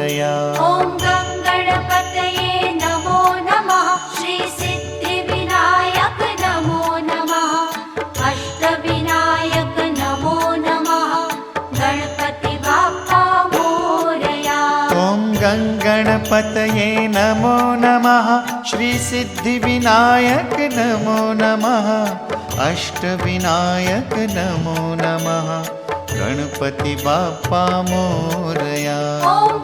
मोरया। ॐ गणपतये नमो नमः। श्री सिद्धिविनायक नमो नमः। अष्टविनायक नमो नमः। गणपति बाप्पा मोरया। ॐ गणपतये नमो नमः। श्री सिद्धिविनायक नमो नमः। अष्टविनायक नमो नमः। गणपति बाप्पा मोरया। ॐ